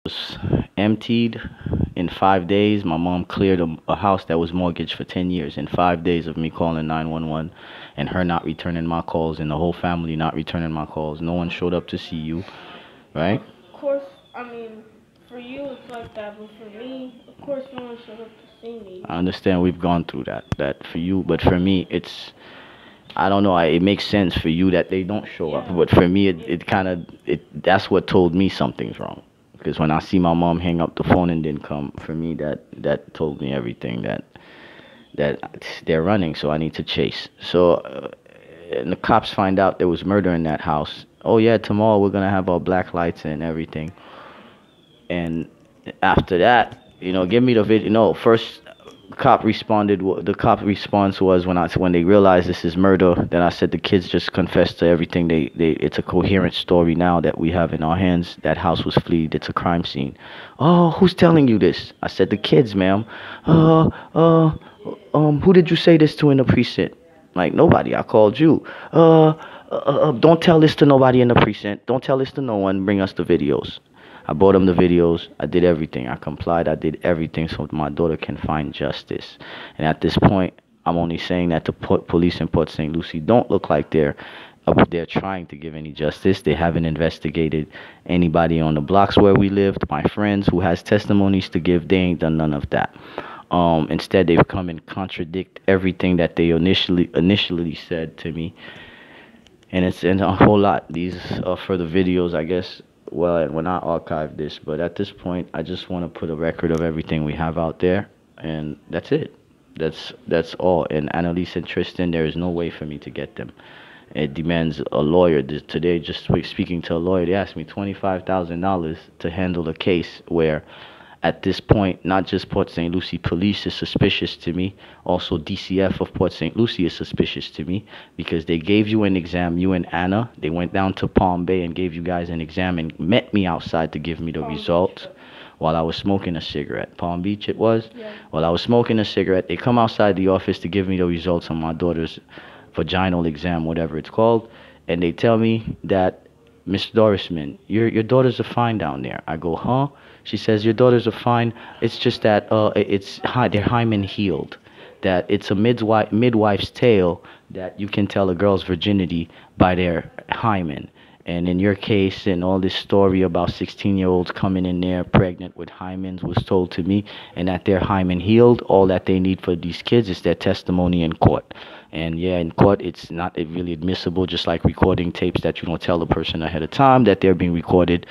was emptied in 5 days. My mom cleared a house that was mortgaged for 10 years in 5 days of me calling 911 and her not returning my calls and the whole family not returning my calls. No one showed up to see you, right? Of course, I mean, for you it's like that, but for me, of course, no one showed up to see me. I understand we've gone through that for you, but for me, I don't know. It makes sense for you that they don't show up, but for me, it kind of that's what told me something's wrong. Because when I see my mom hang up the phone and didn't come, for me that told me everything that they're running. So I need to chase. So and the cops find out there was murder in that house. Oh yeah, tomorrow we're gonna have our black lights and everything. And after that, give me the video. No, first cop responded. The cop response was when they realized this is murder. Then I said the kids just confessed to everything. It's a coherent story now that we have in our hands. That house was fleed. It's a crime scene. Oh, who's telling you this? I said the kids, ma'am. Who did you say this to in the precinct? Like nobody. I called you. Don't tell this to nobody in the precinct. Don't tell this to no one. Bring us the videos. I bought him the videos. I did everything. I complied. I did everything so my daughter can find justice. And at this point, I'm only saying that the police in Port St. Lucie don't look like they're trying to give any justice. They haven't investigated anybody on the blocks where we lived. My friends who has testimonies to give, they ain't done none of that. Instead, they've come and contradict everything that they initially said to me, and it's in a whole lot. These are for the videos, I guess. Well, when I archive this, but at this point, I just want to put a record of everything we have out there, and that's it. That's all. And Annalise and Tristan, there is no way for me to get them. It demands a lawyer. Today, just speaking to a lawyer, they asked me $25,000 to handle a case where at this point, not just Port St. Lucie police is suspicious to me, also DCF of Port St. Lucie is suspicious to me because they gave you an exam, you and Anna. They went down to Palm Bay and gave you guys an exam and met me outside to give me the results while I was smoking a cigarette. Palm Beach it was? Yeah. While I was smoking a cigarette, they come outside the office to give me the results on my daughter's vaginal exam, whatever it's called, and they tell me that, Miss Dorisman, your daughters are fine down there. I go, huh? She says, your daughters are fine. It's just that their hymen healed. That it's a midwife's tale that you can tell a girl's virginity by their hymen. And in your case, and all this story about 16-year-olds coming in there pregnant with hymens was told to me, and that their hymen healed. All that they need for these kids is their testimony in court. And yeah, in court, it's not really admissible, just like recording tapes that you don't tell the person ahead of time that they're being recorded.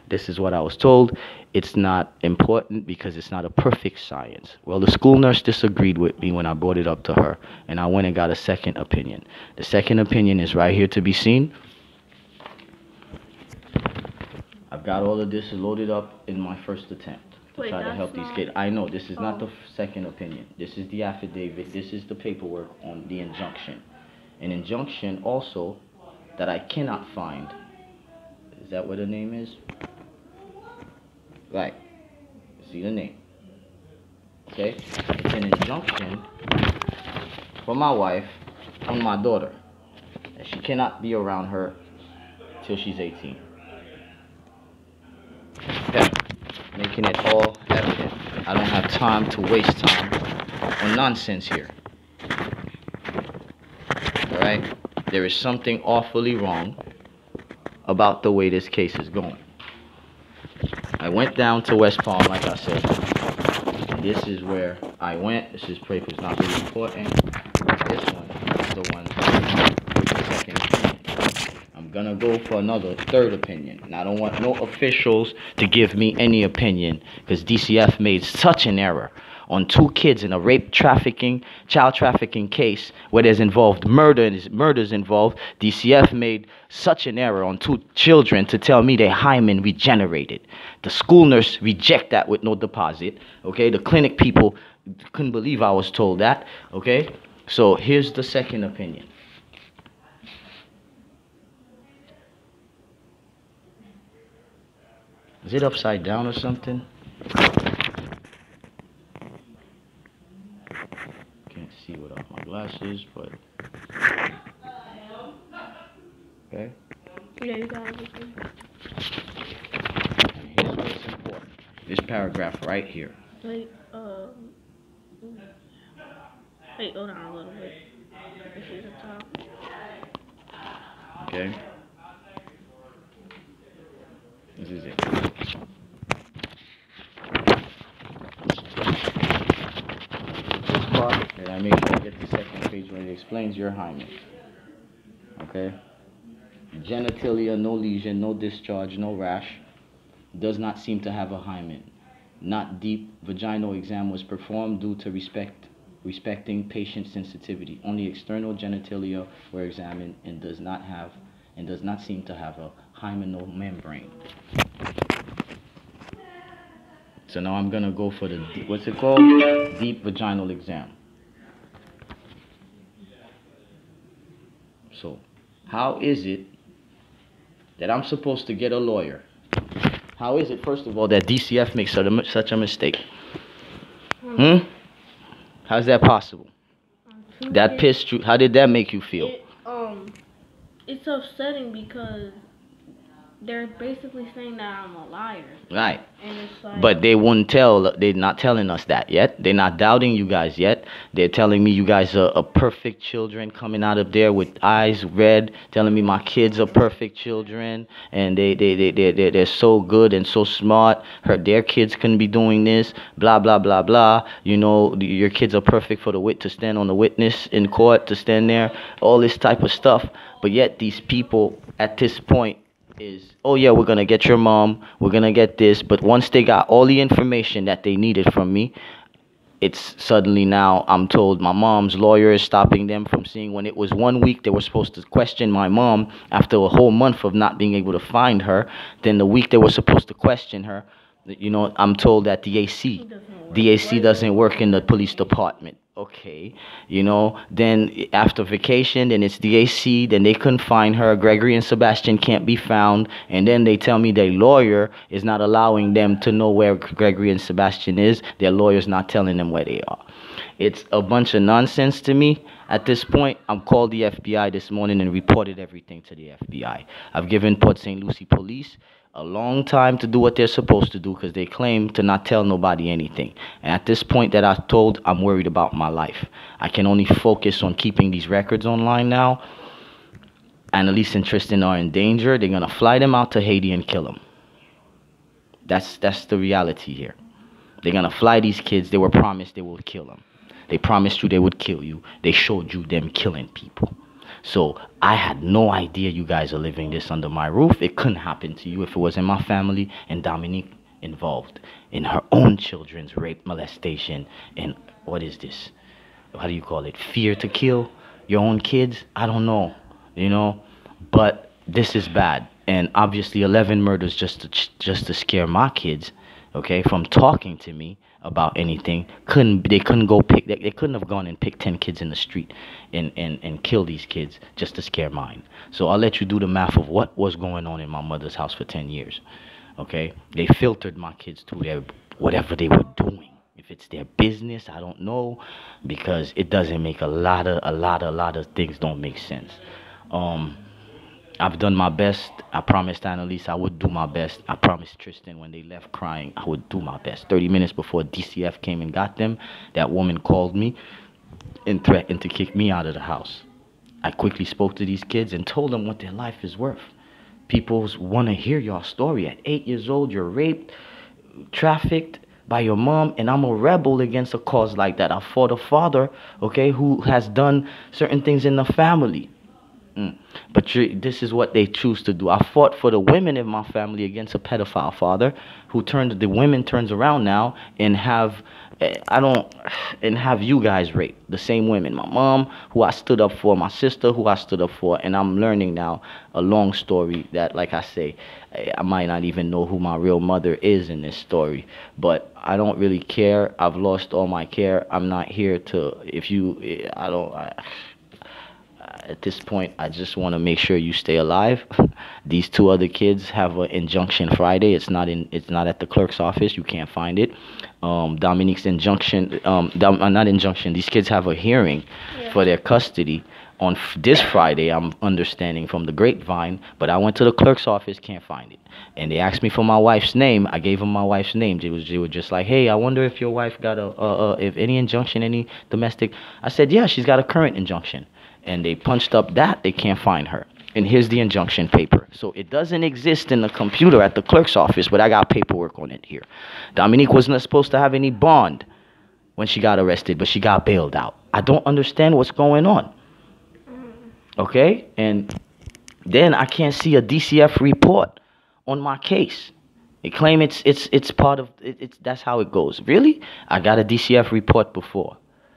This is what I was told. It's not important because it's not a perfect science. Well, the school nurse disagreed with me when I brought it up to her, and I went and got a second opinion. The second opinion is right here to be seen. I've got all of this loaded up in my first attempt to try to help these kids. I know this is not the second opinion. This is the affidavit. This is the paperwork on the injunction. An injunction also that I cannot find. Is that what the name is? Right. See the name. Okay? It's an injunction for my wife on my daughter. And she cannot be around her till she's 18. Okay? Making it all evident. I don't have time to waste time on nonsense here. Alright? There is something awfully wrong about the way this case is going. I went down to West Palm, like I said. And this is where I went. This paper's not really important. This one is the one with the second opinion. I'm gonna go for another third opinion. And I don't want no officials to give me any opinion because DCF made such an error on 2 kids in a child trafficking case where there's involved murders involved. DCF made such an error on 2 children to tell me their hymen regenerated. The school nurse reject that with no deposit. Okay, the clinic people couldn't believe I was told that. Okay, so here's the second opinion. Is it upside down or something? Can't see without my glasses, but okay. Yeah, you got everything. And here's what's important. This paragraph right here. Wait, hold on a little bit. This is the top. Okay. This is it. This part, and I make sure I get the second page when it explains your hymen. Okay. Genitalia, no lesion, no discharge, no rash. Does not seem to have a hymen. Not deep vaginal exam was performed due to respecting patient sensitivity. Only external genitalia were examined and does not seem to have a hymenal membrane. So now I'm gonna go for the what's it called? Deep vaginal exam. So, how is it that I'm supposed to get a lawyer? How is it, first of all, that DCF makes such a mistake? How's that possible? That pissed you. How did that make you feel? It's upsetting because they're basically saying that I'm a liar. Right. And it's like, but they're not telling us that yet. They're not doubting you guys yet. They're telling me you guys are perfect children coming out of there with eyes red, telling me my kids are perfect children and they're so good and so smart. Their kids couldn't be doing this, blah, blah, blah, blah. You know, your kids are perfect for to stand on the witness in court, to stand there, all this type of stuff. But yet these people at this point is, oh yeah, we're gonna get your mom, we're gonna get this, but once they got all the information that they needed from me, it's suddenly now I'm told my mom's lawyer is stopping them from seeing. When it was 1 week they were supposed to question my mom after a whole month of not being able to find her, then the week they were supposed to question her, you know, I'm told that the AC doesn't work in the police department. Okay, you know, then after vacation, then it's the AC, then they couldn't find her. Gregory and Sebastian can't be found, and then they tell me their lawyer is not allowing them to know where Gregory and Sebastian is. Their lawyer's not telling them where they are. It's a bunch of nonsense to me. At this point, I'm called the FBI this morning and reported everything to the FBI. I've given Port St. Lucie police a long time to do what they're supposed to do because they claim to not tell nobody anything. And at this point that I've told, I'm worried about my life. I can only focus on keeping these records online now. Annalise and Tristan are in danger. They're going to fly them out to Haiti and kill them. That's the reality here. They're going to fly these kids. They were promised they would kill them. They promised you they would kill you. They showed you them killing people. So I had no idea you guys are living this under my roof. It couldn't happen to you if it was in my family and Dominique involved in her own children's rape, molestation, and what is this? How do you call it? Fear to kill your own kids? I don't know, you know, but this is bad. And obviously 11 murders just to scare my kids, okay, from talking to me about anything. They couldn't have gone and picked 10 kids in the street and kill these kids just to scare mine. So I'll let you do the math of what was going on in my mother's house for 10 years. Okay, they filtered my kids through their whatever they were doing. If it's their business, I don't know, because it doesn't make a lot of things don't make sense. I've done my best. I promised Annalise I would do my best. I promised Tristan when they left crying I would do my best. 30 minutes before DCF came and got them, that woman called me and threatened to kick me out of the house. I quickly spoke to these kids and told them what their life is worth. People want to hear your story. At 8 years old, you're raped, trafficked by your mom, and I'm a rebel against a cause like that. I fought a father, okay, who has done certain things in the family. But this is what they choose to do. I fought for the women in my family against a pedophile father who the women turns around now and have you guys rape the same women. My mom, who I stood up for, my sister, who I stood up for, and I'm learning now a long story that, like I say, I might not even know who my real mother is in this story, but I don't really care. I've lost all my care. I'm not here to, At this point, I just want to make sure you stay alive. These two other kids have an injunction Friday. It's not at the clerk's office. You can't find it. Dominique's injunction, not injunction. These kids have a hearing for their custody on this Friday. I'm understanding from the grapevine, but I went to the clerk's office, can't find it. And they asked me for my wife's name. I gave them my wife's name. They were just like, hey, I wonder if your wife got if any injunction, any domestic. I said, yeah, she's got a current injunction. And they punched up that, they can't find her. And here's the injunction paper. So it doesn't exist in the computer at the clerk's office, but I got paperwork on it here. Dominique wasn't supposed to have any bond when she got arrested, but she got bailed out. I don't understand what's going on. Okay? And then I can't see a DCF report on my case. They claim it's part of it's that's how it goes. Really? I got a DCF report before.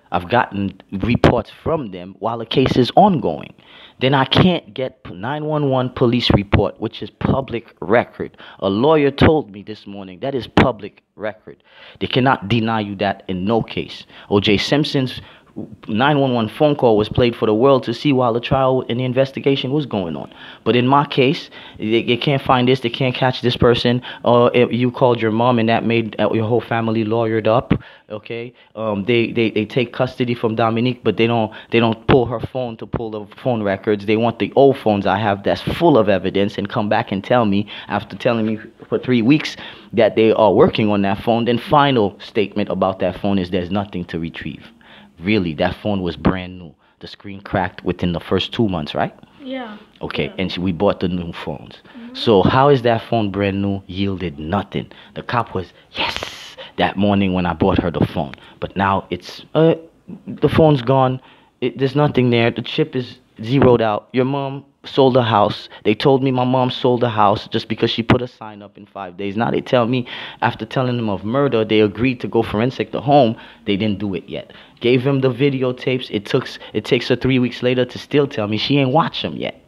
I've gotten reports from them while the case is ongoing. Then I can't get 911 police report, which is public record. A lawyer told me this morning that is public record. They cannot deny you that in no case. O.J. Simpson's 911 phone call was played for the world to see while the trial and the investigation was going on. But in my case, they can't find this, they can't catch this person. You called your mom and that made your whole family lawyered up. Okay, they take custody from Dominique, but they don't pull her phone to pull the phone records. They want the old phones I have that's full of evidence and come back and tell me after telling me for 3 weeks that they are working on that phone. Then final statement about that phone is there's nothing to retrieve. Really, that phone was brand new. The screen cracked within the first 2 months, right? Yeah. Okay, Yeah. and we bought the new phones. So how is that phone brand new? Yielded nothing. The cop was, yes, that morning when I bought her the phone. But now it's, the phone's gone. There's nothing there. The chip is zeroed out. Your mom sold a house. They told me my mom sold a house just because she put a sign up in 5 days. Now they tell me after telling them of murder, they agreed to go forensic the home. They didn't do it yet. Gave him the videotapes. It takes her 3 weeks later to still tell me she ain't watched them yet.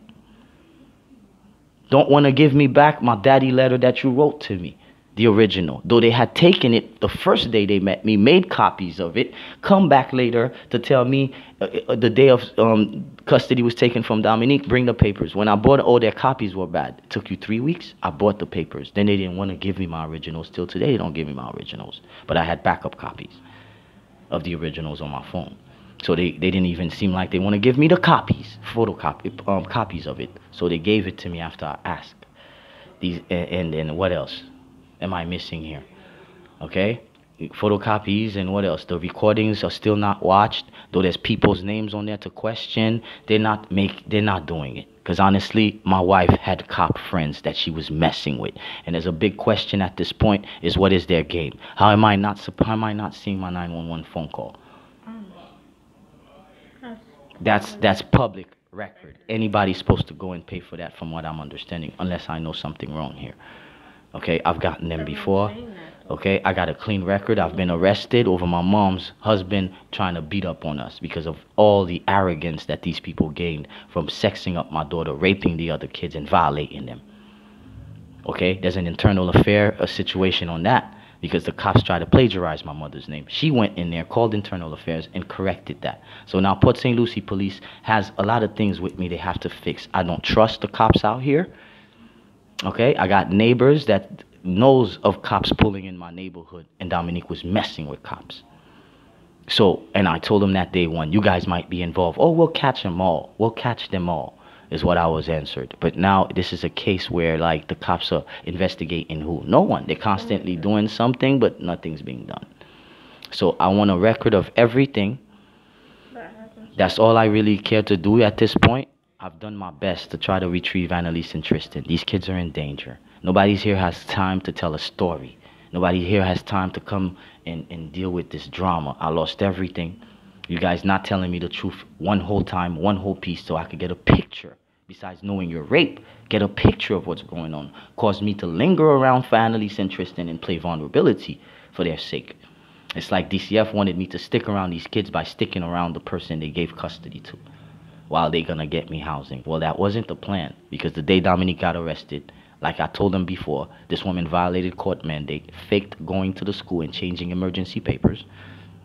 Don't want to give me back my daddy letter that you wrote to me. The original. Though they had taken it the first day they met me, made copies of it, come back later to tell me the day of custody was taken from Dominique, bring the papers. When I bought it, their copies were bad. It took you 3 weeks? I bought the papers. Then they didn't want to give me my originals. Till today, they don't give me my originals. But I had backup copies of the originals on my phone. So they didn't even seem like they want to give me the copies, copies of it. So they gave it to me after I asked. And what else am I missing here? Okay, photocopies and what else? The recordings are still not watched, though there's people's names on there to question. They're not doing it. Because honestly, my wife had cop friends that she was messing with. And there's a big question at this point is what is their game? How am I not seeing my 911 phone call? That's public record. Anybody's supposed to go and pay for that from what I'm understanding, unless I know something wrong here. Okay, I've gotten them before. Okay, I got a clean record. I've been arrested over my mom's husband trying to beat up on us because of all the arrogance that these people gained from sexing up my daughter, raping the other kids, and violating them. Okay, there's an internal affair, a situation on that, because the cops tried to plagiarize my mother's name. She went in there, called internal affairs, and corrected that. So now Port St. Lucie police has a lot of things with me they have to fix. I don't trust the cops out here. Okay, I got neighbors that knows of cops pulling in my neighborhood, and Dominique was messing with cops. So, and I told them that day one, you guys might be involved. Oh, we'll catch them all. We'll catch them all, is what I was answered. But now this is a case where, like, the cops are investigating who? No one. They're constantly doing something, but nothing's being done. So I want a record of everything. That's all I really care to do at this point. I've done my best to try to retrieve Annalise and Tristan. These kids are in danger. Nobody here has time to tell a story. Nobody here has time to come and deal with this drama. I lost everything. You guys not telling me the truth one whole time, one whole piece, so I could get a picture. Besides knowing your rape, get a picture of what's going on. Caused me to linger around for Annalise and Tristan and play vulnerability for their sake. It's like DCF wanted me to stick around these kids by sticking around the person they gave custody to, while they gonna get me housing. Well, that wasn't the plan, because the day Dominique got arrested, like I told them before, this woman violated court mandate, faked going to the school and changing emergency papers,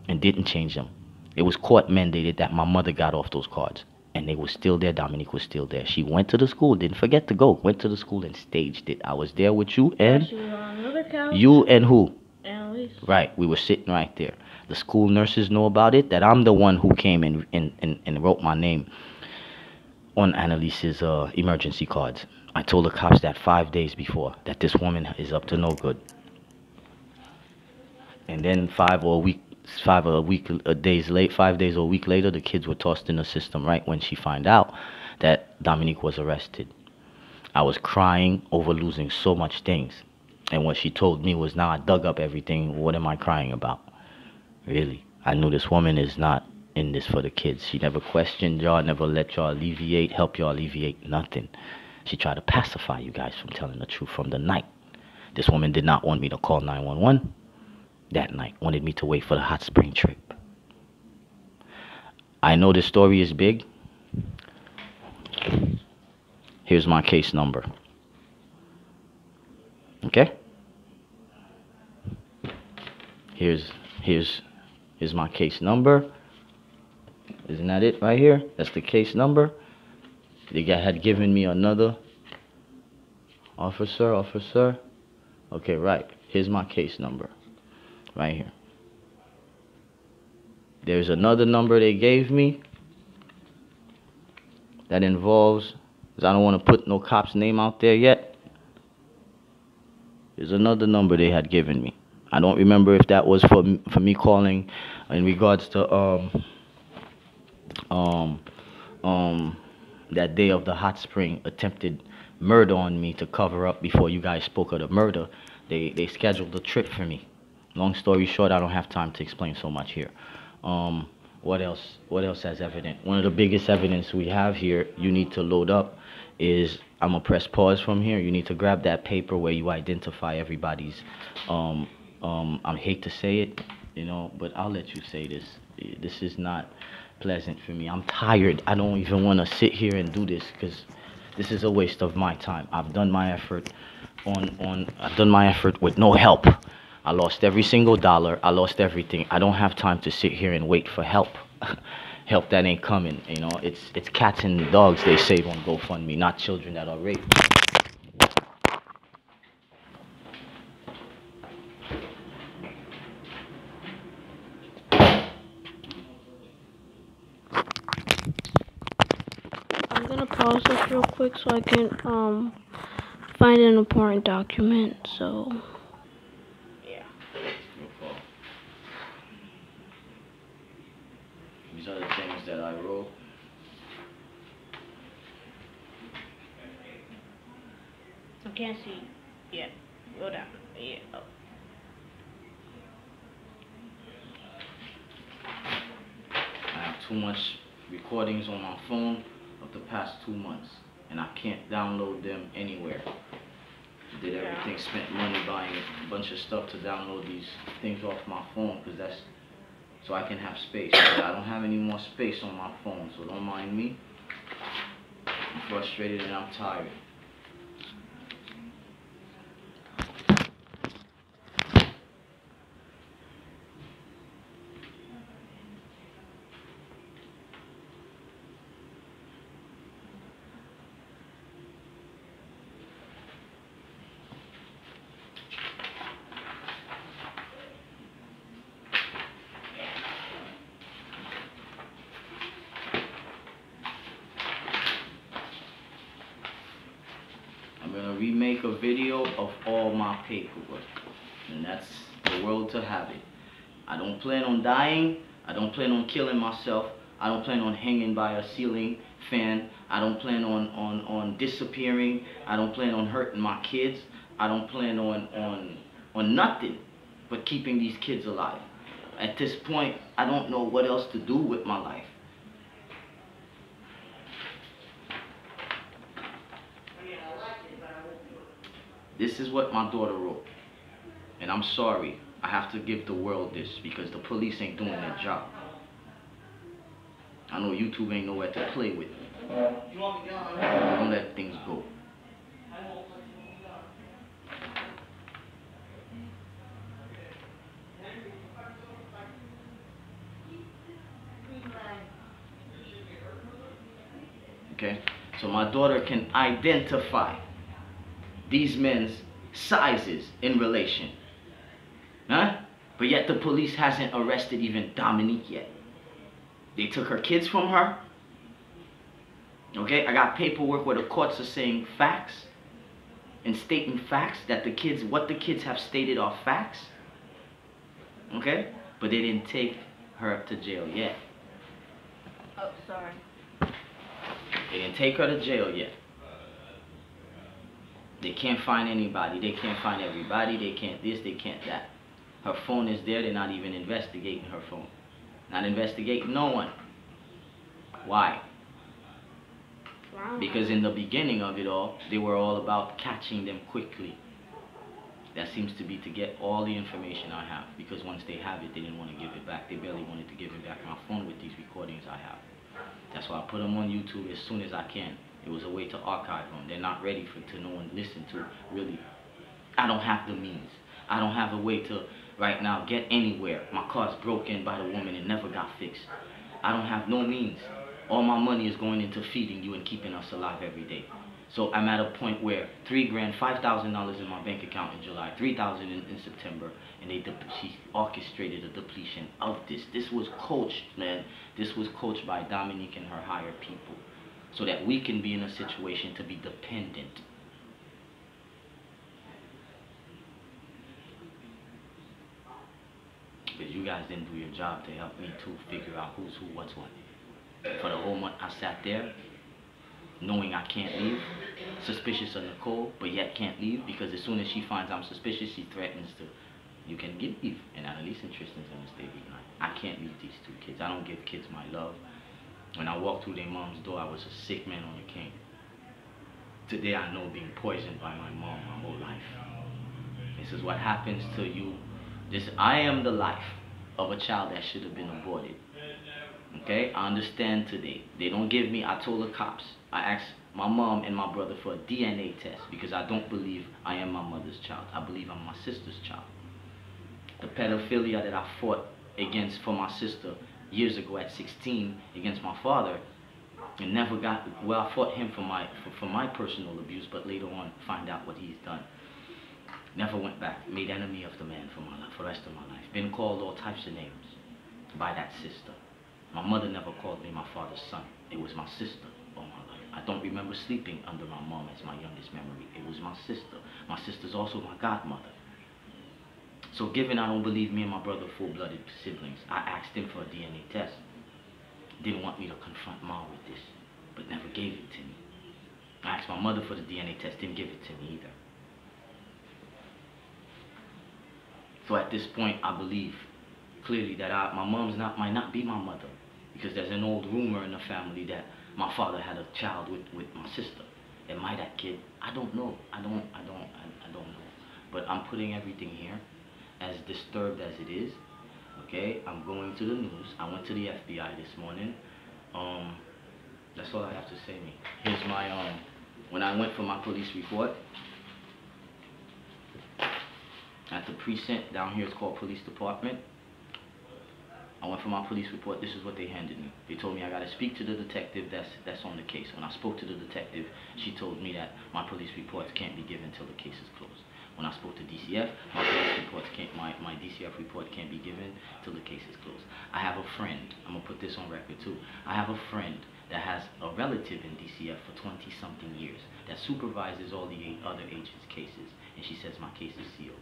and didn't change them. It was court mandated that my mother got off those cards. and they were still there. Dominique was still there. She went to the school, didn't forget to go. Went to the school and staged it. I was there with you and She was on another couch. you and who? Annalise. Right, we were sitting right there. The school nurses know about it, that I'm the one who came and wrote my name on Annalise's emergency cards. I told the cops that 5 days before, that this woman is up to no good. And then 5 days or a week later, the kids were tossed in the system right when she found out that Dominique was arrested. I was crying over losing so much things. And what she told me was, now I dug up everything. What am I crying about? Really? I knew this woman is not in this for the kids. She never questioned y'all, never let y'all help y'all alleviate nothing. She tried to pacify you guys from telling the truth from the night. This woman did not want me to call 911 that night. Wanted me to wait for the hot spring trip. I know this story is big. Here's my case number. Okay? Here's my case number. Isn't that it right here? That's the case number. The guy had given me another officer. Okay, right. Here's my case number. Right here. There's another number they gave me that involves, because I don't want to put no cop's name out there yet. There's another number they had given me. I don't remember if that was for me calling in regards to that day of the hot spring attempted murder on me to cover up before you guys spoke of the murder. They scheduled a trip for me. Long story short, I don't have time to explain so much here. What else has evidence? One of the biggest evidence we have here, you need to load up, is, I'm gonna press pause from here. You need to grab that paper where you identify everybody's, I hate to say it, but I'll let you say this. This is not pleasant for me. I'm tired. I don't even want to sit here and do this because this is a waste of my time. I've done my effort I've done my effort with no help. I lost every single dollar. I lost everything. I don't have time to sit here and wait for help. Help that ain't coming. It's cats and dogs they save on GoFundMe, not children that are raped. I'm gonna pause this real quick so I can find an important document. So yeah. These are the things that I wrote. I can't see. Yeah. Go down. Yeah. Oh. I have too much recordings on my phone of the past 2 months, and I can't download them anywhere. Did everything, spent money buying a bunch of stuff to download these things off my phone, because that's so I can have space. But I don't have any more space on my phone, so don't mind me. I'm frustrated and I'm tired. I'm gonna remake a video of all my paperwork, and that's the world to have it. I don't plan on dying. I don't plan on killing myself. I don't plan on hanging by a ceiling fan. I don't plan on disappearing. I don't plan on hurting my kids. I don't plan on nothing but keeping these kids alive. At this point, I don't know what else to do with my life. This is what my daughter wrote. And I'm sorry, I have to give the world this because the police ain't doing their job. I know YouTube ain't nowhere to play with. Don't let things go. Okay? So my daughter can identify these men's sizes in relation. Huh? But yet the police hasn't arrested even Dominique yet. They took her kids from her. Okay? I got paperwork where the courts are saying facts and stating facts that the kids, what the kids have stated are facts. Okay? But they didn't take her to jail yet. Oh, sorry. They didn't take her to jail yet. They can't find anybody. They can't find everybody. They can't this, they can't that. Her phone is there. They're not even investigating her phone. Not investigating no one. Why? Wow. Because in the beginning of it all, they were all about catching them quickly. That seems to be to get all the information I have. Because once they have it, they didn't want to give it back. They barely wanted to give it back. My phone with these recordings I have. That's why I put them on YouTube as soon as I can. It was a way to archive them. They're not ready to no one listen to, really. I don't have the means. I don't have a way to, right now, get anywhere. My car's broken by the woman and never got fixed. I don't have no means. All my money is going into feeding you and keeping us alive every day. So I'm at a point where $3 grand, $5,000 in my bank account in July, $3,000 in September, and she orchestrated a depletion of this. This was coached, man. This was coached by Dominique and her higher people, so that we can be in a situation to be dependent. But you guys didn't do your job to help me to figure out who's who, what's what. For the whole month I sat there, knowing I can't leave, suspicious of Nicole, but yet can't leave, because as soon as she finds I'm suspicious, she threatens to, you can leave. And Annalise and Tristan's gonna stay behind. I can't leave these two kids. I don't give kids my love. When I walked through their mom's door, I was a sick man on a cane. Today I know being poisoned by my mom my whole life. This is what happens to you. I am the life of a child that should have been aborted. Okay, I understand today. They don't give me, I told the cops, I asked my mom and my brother for a DNA test because I don't believe I am my mother's child. I believe I'm my sister's child. The pedophilia that I fought against for my sister years ago at 16 against my father, and never got, well, I fought him for my personal abuse, but later on find out what he's done. Never went back. Made enemy of the man for my life, for the rest of my life. Been called all types of names by that sister. My mother never called me my father's son. It was my sister all my life. I don't remember sleeping under my mom as my youngest memory. It was my sister. My sister's also my godmother. So given I don't believe me and my brother full-blooded siblings, I asked him for a DNA test. Didn't want me to confront mom with this, but never gave it to me. I asked my mother for the DNA test, didn't give it to me either. So at this point, I believe clearly that my mom's might not be my mother, because there's an old rumor in the family that my father had a child with my sister. Am I that kid? I don't know. I don't know. But I'm putting everything here, as disturbed as it is. Okay, I'm going to the news. I went to the FBI this morning. That's all I have to say. Here's my when I went for my police report. At the precinct down here, it's called police department. I went for my police report. This is what they handed me. They told me I got to speak to the detective that's on the case. When I spoke to the detective, she told me that my police reports can't be given until the case is closed. When I spoke to DCF, my police reports my DCF report can't be given till the case is closed. I have a friend. I'm gonna put this on record too. I have a friend that has a relative in DCF for 20-something years that supervises all the other agents' cases, and she says my case is sealed.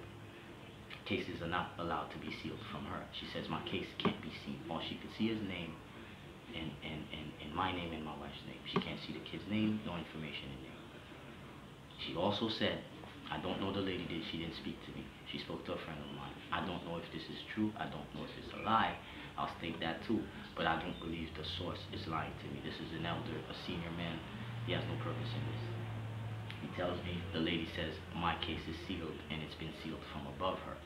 Cases are not allowed to be sealed from her. She says my case can't be seen. All she can see is name and my name and my wife's name. She can't see the kid's name, no information in there. She also said, I don't know the lady she didn't speak to me. She spoke to a friend of mine. I don't know if this is true. I don't know if it's a lie. I'll state that too. But I don't believe the source is lying to me. This is an elder, a senior man. He has no purpose in this. He tells me, the lady says, my case is sealed, and it's been sealed from above her.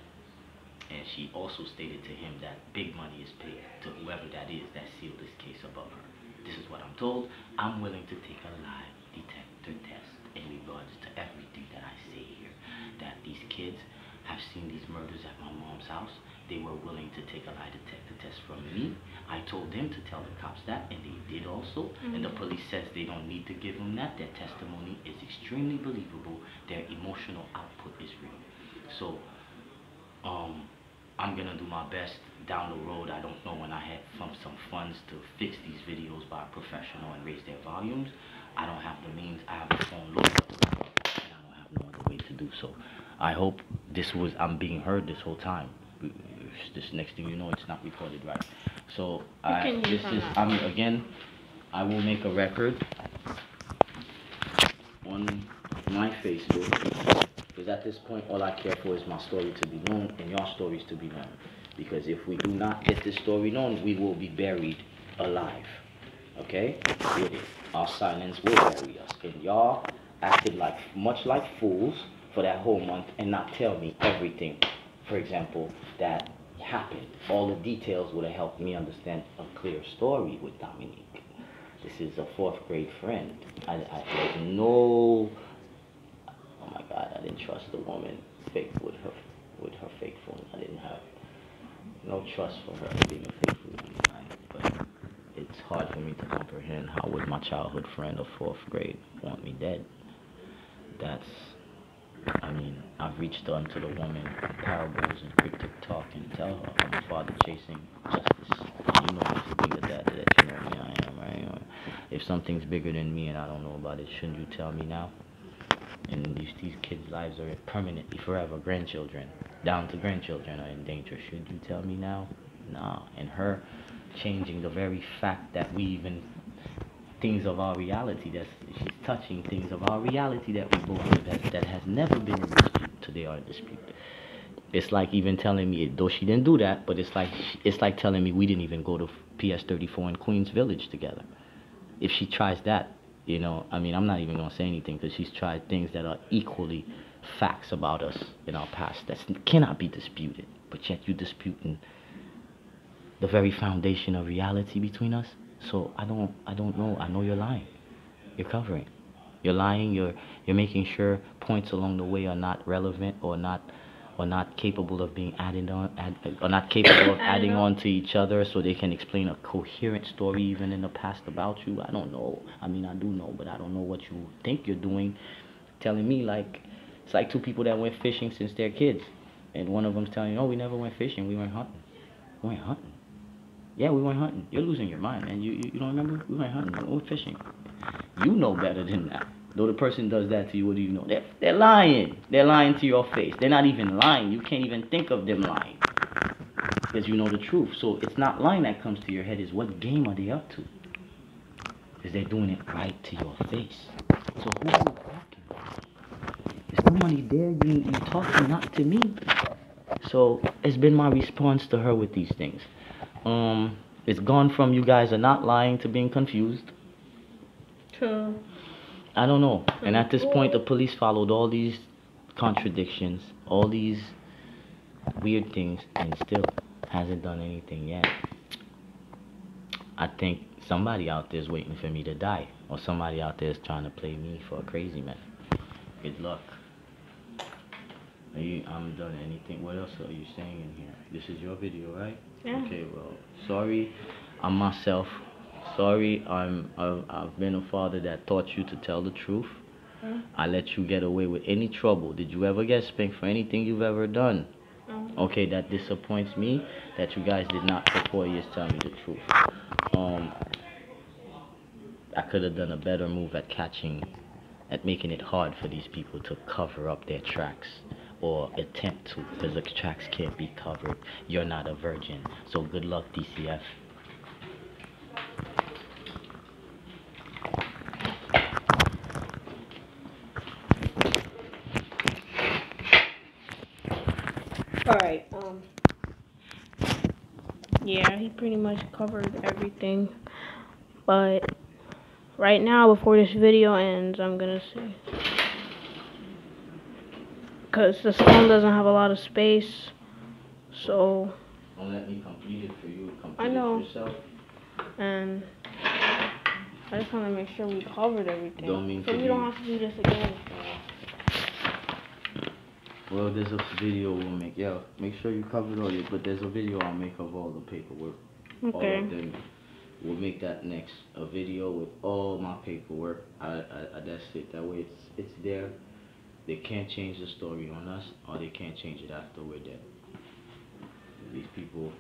And she also stated to him that big money is paid to whoever that is that sealed this case above her. This is what I'm told. I'm willing to take a lie detector test in regards to everything that I say here. That these kids have seen these murders at my mom's house, They were willing to take a lie detector test from me. I told them to tell the cops that, and they did also. And the police says they don't need to give them that. Their testimony is extremely believable. Their emotional output is real. So, I'm gonna do my best down the road. I don't know when I have some funds to fix these videos by a professional and raise their volumes. I don't have the means. I have a phone loaded up to the and I don't have no other way to do so. I hope I'm being heard this whole time. This next thing you know, it's not recorded right. So again, I will make a record on my Facebook, because at this point all I care for is my story to be known and your stories to be known. Because if we do not get this story known, we will be buried alive. Okay? Our silence will bury us. And y'all acted much like fools for that whole month and not tell me everything, for example, that happened. All the details would have helped me understand a clear story with Dominique. This is a 4th grade friend. There's no, oh my God, I didn't trust the woman with her fake phone. I didn't have no trust for her being a fake phone. But it's hard for me to comprehend how would my childhood friend of 4th grade want me dead. I've reached unto the woman parables and cryptic talk and tell her I'm a father chasing justice. And you know this being the dad that you know me I am, right? If something's bigger than me and I don't know about it, shouldn't you tell me now? And these kids' lives are permanently forever. Grandchildren, down to grandchildren, are in danger. Should you tell me now? Nah. And her changing the very fact that we even things of our reality, she's touching things of our reality that we both live that has never been in dispute. Today are in dispute. It's like even telling me, though she didn't do that, but it's like telling me we didn't even go to PS34 in Queens Village together. If she tries that, I'm not even gonna say anything, because she's tried things that are equally facts about us in our past that cannot be disputed, but yet you disputing the very foundation of reality between us. So I don't know. I know you're lying. You're covering. You're lying. You're making sure points along the way are not relevant or not capable of being added on, or not capable of adding on to each other, so they can explain a coherent story even in the past about you. I don't know. I do know, but I don't know what you think you're doing. Telling me it's like two people that went fishing since they're kids, and one of them's telling you, "Oh, we never went fishing. We went hunting." We went hunting. Yeah, we went hunting. You're losing your mind, man. You don't remember? We went hunting. We went fishing. You know better than that. Though the person does that to you, what do you know? They're lying. They're lying to your face. They're not even lying. You can't even think of them lying, because you know the truth. So it's not lying that comes to your head. Is what game are they up to? Because they're doing it right to your face. So who are you talking to? There's nobody there. You talking not to me. So it's been my response to her with these things. It's gone from you guys are not lying to being confused. True. I don't know. And at this point, the police followed all these contradictions, all these weird things, and still hasn't done anything yet. I think somebody out there is waiting for me to die, or somebody out there is trying to play me for a crazy man. Good luck. I'm done. Anything? What else are you saying in here? This is your video, right? Yeah. Okay. Well, sorry, I'm myself. Sorry, I've been a father that taught you to tell the truth. I let you get away with any trouble. Did you ever get spanked for anything you've ever done? Okay, that disappoints me that you guys did not for 4 years tell me the truth. I could have done a better move at making it hard for these people to cover up their tracks, or attempt to, because the tracks can't be covered. You're not a virgin, so good luck, DCF. Alright, yeah, he pretty much covered everything, but right now, before this video ends, I'm gonna see, because this phone doesn't have a lot of space, so Don't let me complete it for you. I know. It yourself. And I just want to make sure we covered everything, Don't mean so to we be- don't have to do this again. Well, there's a video we'll make. Yeah, make sure you cover it all. But there's a video I'll make of all the paperwork. Okay. All of them. We'll make that next. A video with all my paperwork. That's it. That way it's there. They can't change the story on us, or they can't change it after we're dead. These people,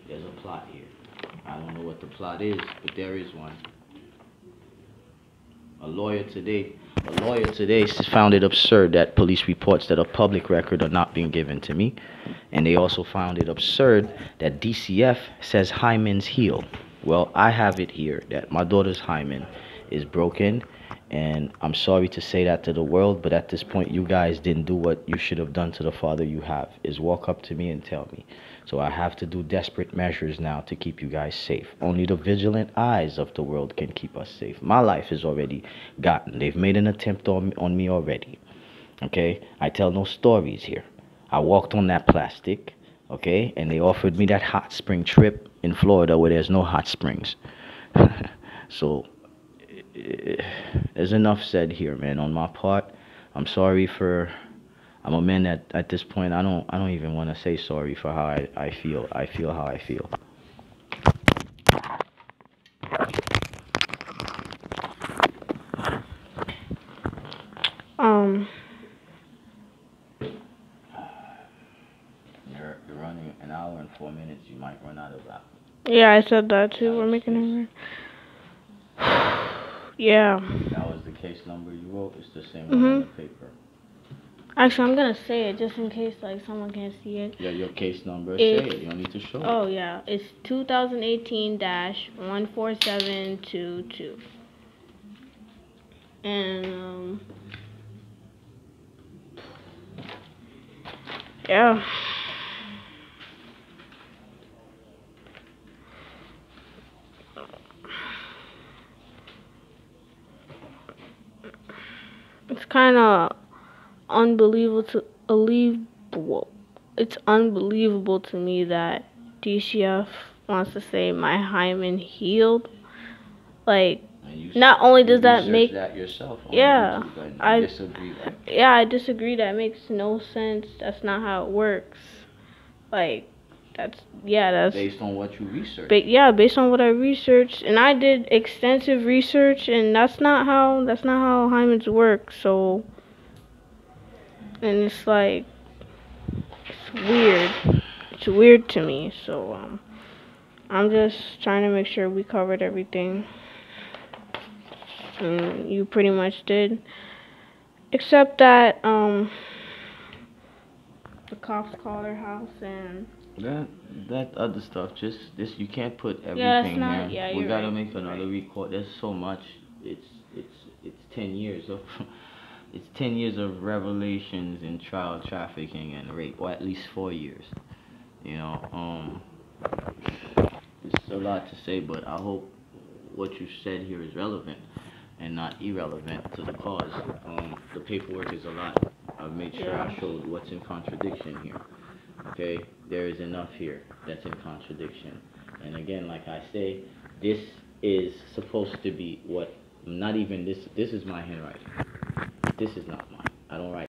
there's a plot here. I don't know what the plot is, but there is one. A lawyer today found it absurd that police reports that are public record are not being given to me. And they also found it absurd that DCF says hymen's healed. Well, I have it here that my daughter's hymen is broken. And I'm sorry to say that to the world, but at this point, you guys didn't do what you should have done to the father you have, is walk up to me and tell me. So I have to do desperate measures now to keep you guys safe. Only the vigilant eyes of the world can keep us safe. My life is already gotten. They've made an attempt on me already. Okay? I tell no stories here. I walked on that plastic, okay? And they offered me that hot spring trip in Florida where there's no hot springs. So there's enough said here, man, on my part. I'm sorry for... I'm a man that at this point I don't even want to say sorry for how I feel. I feel how I feel. You're running an hour and 4 minutes. You might run out of that. Yeah, I said that too. We're making it. Yeah. That was the case number you wrote. It's the same one on the paper. Actually, I'm gonna say it just in case like someone can't see it. Yeah, your case number. Say it. You don't need to show it. Oh yeah, it's 2018-14722. And yeah. It's kind of unbelievable. It's unbelievable to me that DCF wants to say my hymen healed. Like, not only does that make that yourself on YouTube, I disagree. I disagree. That makes no sense. That's not how it works. Like, that's based on what you researched. Based on what I researched, and I did extensive research, and that's not how hymens work. So, and it's like, it's weird. It's weird to me. So I'm just trying to make sure we covered everything, and you pretty much did, except that the cops called our house and. That other stuff, just this, you can't put everything here. Yeah, we gotta right. make another record. There's so much. It's 10 years of it's 10 years of revelations in child trafficking and rape, or at least 4 years. You know, it's a lot to say, but I hope what you said here is relevant and not irrelevant to the cause. The paperwork is a lot. I've made sure I showed what's in contradiction here. Okay, there is enough here that's in contradiction. And again, like I say, this is supposed to be what, not even this is my handwriting. This is not mine. I don't write